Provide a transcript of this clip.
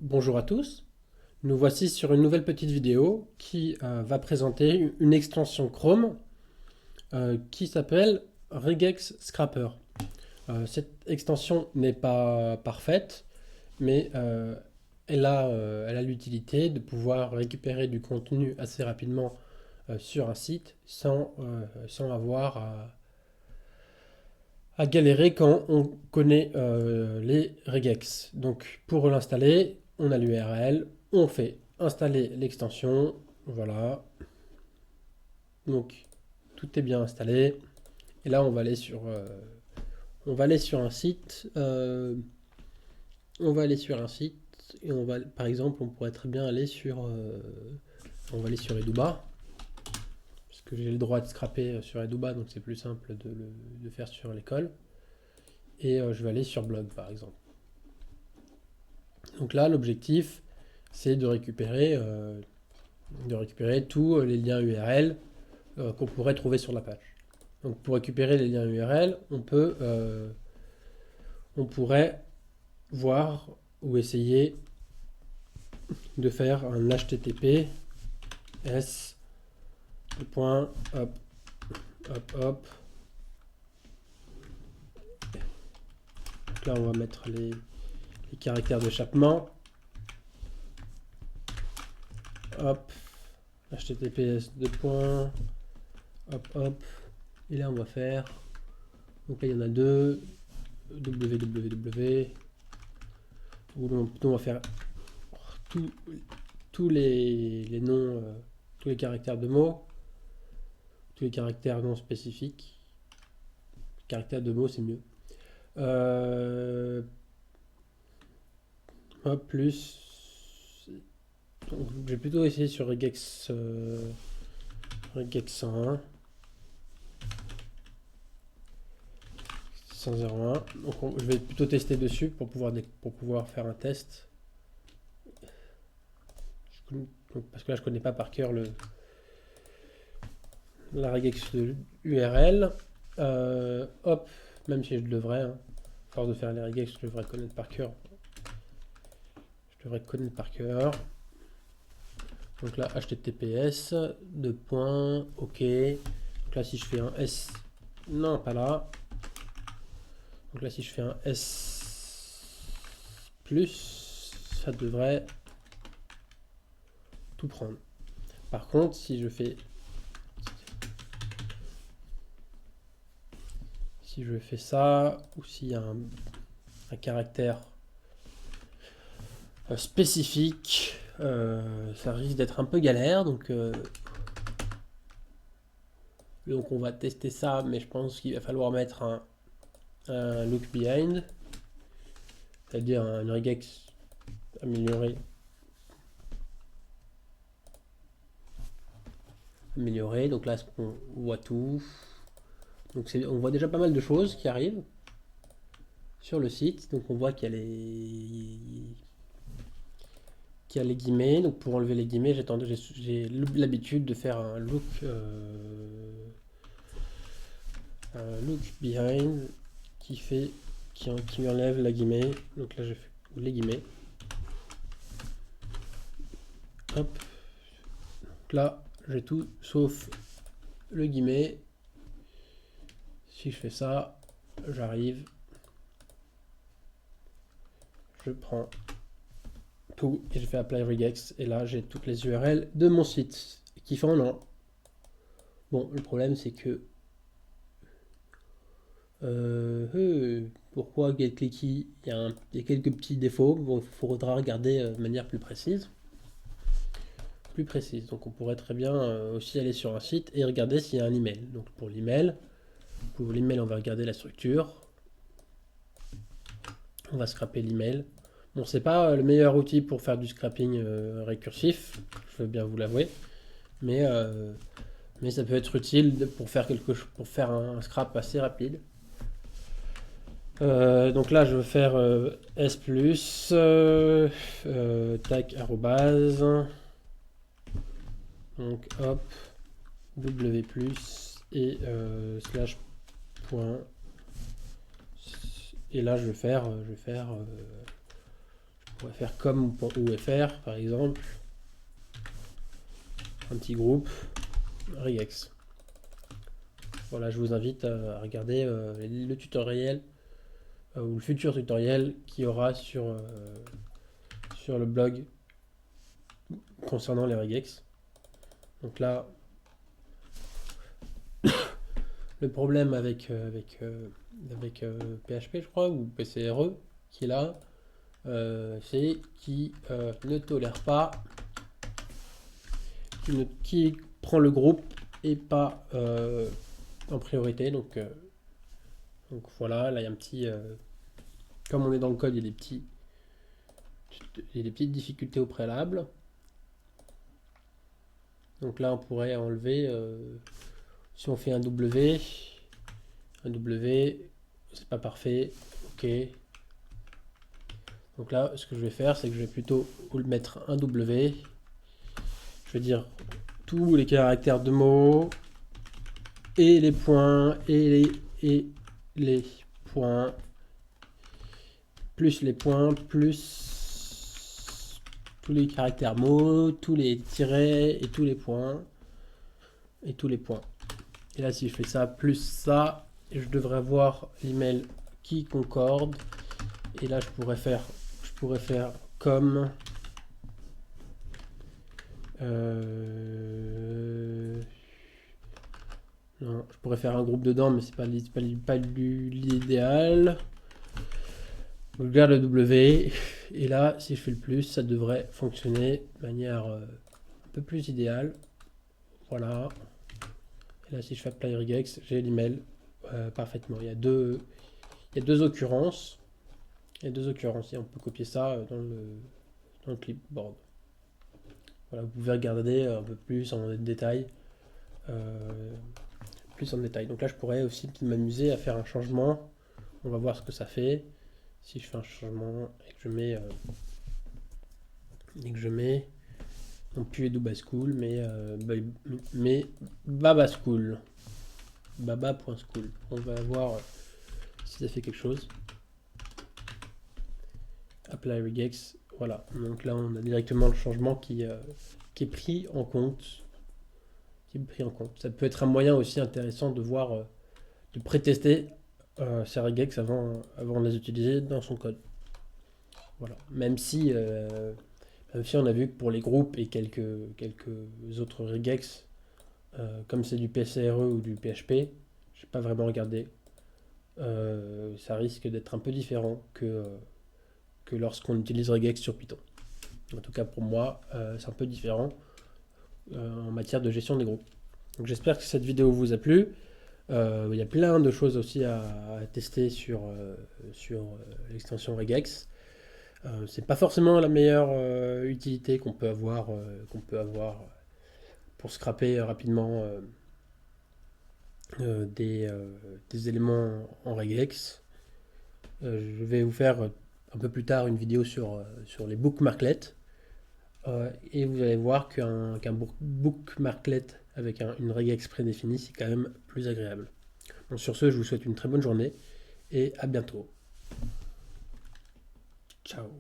Bonjour à tous, nous voici sur une nouvelle petite vidéo qui va présenter une extension Chrome qui s'appelle Regex Scrapper. Cette extension n'est pas parfaite, mais elle a l'utilité de pouvoir récupérer du contenu assez rapidement sur un site sans avoir à galérer quand on connaît les regex. Donc pour l'installer, on a l'URL, on fait installer l'extension, voilà. Donc tout est bien installé. Et là on va aller sur un site, on va aller sur un site et on va, par exemple, on pourrait très bien aller on va aller sur Eduba parce que j'ai le droit de scraper sur Eduba, donc c'est plus simple de le faire sur l'école. Et je vais aller sur blog par exemple. Donc là, l'objectif, c'est de récupérer tous les liens URL qu'on pourrait trouver sur la page. Donc pour récupérer les liens URL, on pourrait voir ou essayer de faire un HTTP S point hop hop hop. Donc là, on va mettre les caractères d'échappement. Hop, HTTPS 2 points, hop hop. Et là, on va faire. Donc là, il y en a deux. www. Où on va faire tous les noms, tous les caractères de mots, tous les caractères non spécifiques. Caractères de mots, c'est mieux. Plus. Donc, je vais plutôt essayer sur regex, regex 101. 101. Donc je vais plutôt tester dessus pour pouvoir faire un test. Parce que là je connais pas par cœur la regex de URL. Hop, même si je devrais, hein, à force de faire les regex, je devrais connaître par cœur. Je devrais connaître par cœur. Donc là, HTTPS, deux points, ok. Donc là, si je fais un S, non, pas là. Donc là, si je fais un S+, ça devrait tout prendre. Par contre, si je fais ça, ou s'il y a un caractère spécifique, ça risque d'être un peu galère. Donc on va tester ça, mais je pense qu'il va falloir mettre un look behind, c'est-à-dire une regex améliorée. Donc là, on voit tout. Donc on voit déjà pas mal de choses qui arrivent sur le site. Donc on voit qu'il y a les guillemets. Donc pour enlever les guillemets, j'ai l'habitude de faire un look behind qui enlève la guillemets. Donc là, je fais les guillemets. Hop. Donc là, j'ai tout sauf le guillemet. Si je fais ça, j'arrive. Je prends tout et je fais apply regex. Et là, j'ai toutes les URL de mon site qui font non. Bon, le problème, c'est que pourquoi GetClicky, il y a quelques petits défauts. Bon, il faudra regarder de manière plus précise. Donc on pourrait très bien aussi aller sur un site et regarder s'il y a un email. Donc pour l'email, on va regarder la structure. On va scraper l'email. Bon, c'est pas le meilleur outil pour faire du scrapping récursif, je veux bien vous l'avouer, mais ça peut être utile pour faire un scrap assez rapide. Donc là, je veux faire S+, tac, arrobase, donc hop, W+, et slash point. Et là, je vais On va faire com.ufr par exemple, un petit groupe regex. Voilà, je vous invite à regarder le tutoriel ou le futur tutoriel qu'il y aura sur le blog concernant les regex. Donc là, le problème avec PHP, je crois, ou PCRE, qui est là, c'est qu'il ne tolère pas, qui prend le groupe et pas en priorité. Donc voilà, là il y a un petit, comme on est dans le code, il y a des petites difficultés au préalable. Donc là on pourrait enlever, si on fait un W, c'est pas parfait, ok. Donc là, ce que je vais faire, c'est que je vais plutôt mettre un W. Je vais dire tous les caractères de mots, et les points, et les points, plus les points, plus tous les caractères mots, tous les tirets, et tous les points, et tous les points. Et là, si je fais ça, plus ça, je devrais avoir l'email qui concorde. Et là, je pourrais faire comme non, je pourrais faire un groupe dedans, mais c'est pas l'idéal. Je garde le W, et là, si je fais le plus, ça devrait fonctionner de manière un peu plus idéale. Voilà. Et là, si je fais apply regex, j'ai l'email parfaitement. Il y a deux occurrences. Il y a deux occurrences, et on peut copier ça dans le clipboard. Voilà, vous pouvez regarder un peu plus en détail. Donc là, je pourrais aussi m'amuser à faire un changement. On va voir ce que ça fait. Si je fais un changement et que je mets non plus EduBaschool, mais Babaschool. Baba.school. On va voir si ça fait quelque chose. Apply regex. Voilà. Donc là, on a directement le changement qui est pris en compte. Ça peut être un moyen aussi intéressant de voir, de pré-tester ces regex avant de les utiliser dans son code. Voilà. Même si on a vu que pour les groupes et quelques autres regex, comme c'est du PCRE ou du PHP, je n'ai pas vraiment regardé. Ça risque d'être un peu différent que lorsqu'on utilise regex sur Python. En tout cas pour moi, c'est un peu différent en matière de gestion des groupes. Donc j'espère que cette vidéo vous a plu. Il y a plein de choses aussi à tester sur l'extension regex. C'est pas forcément la meilleure utilité qu'on peut avoir pour scraper rapidement des éléments en regex. Je vais vous faire un peu plus tard une vidéo sur les bookmarklets. Et vous allez voir qu'un bookmarklet avec une regex prédéfinie, c'est quand même plus agréable. Donc sur ce, je vous souhaite une très bonne journée et à bientôt. Ciao.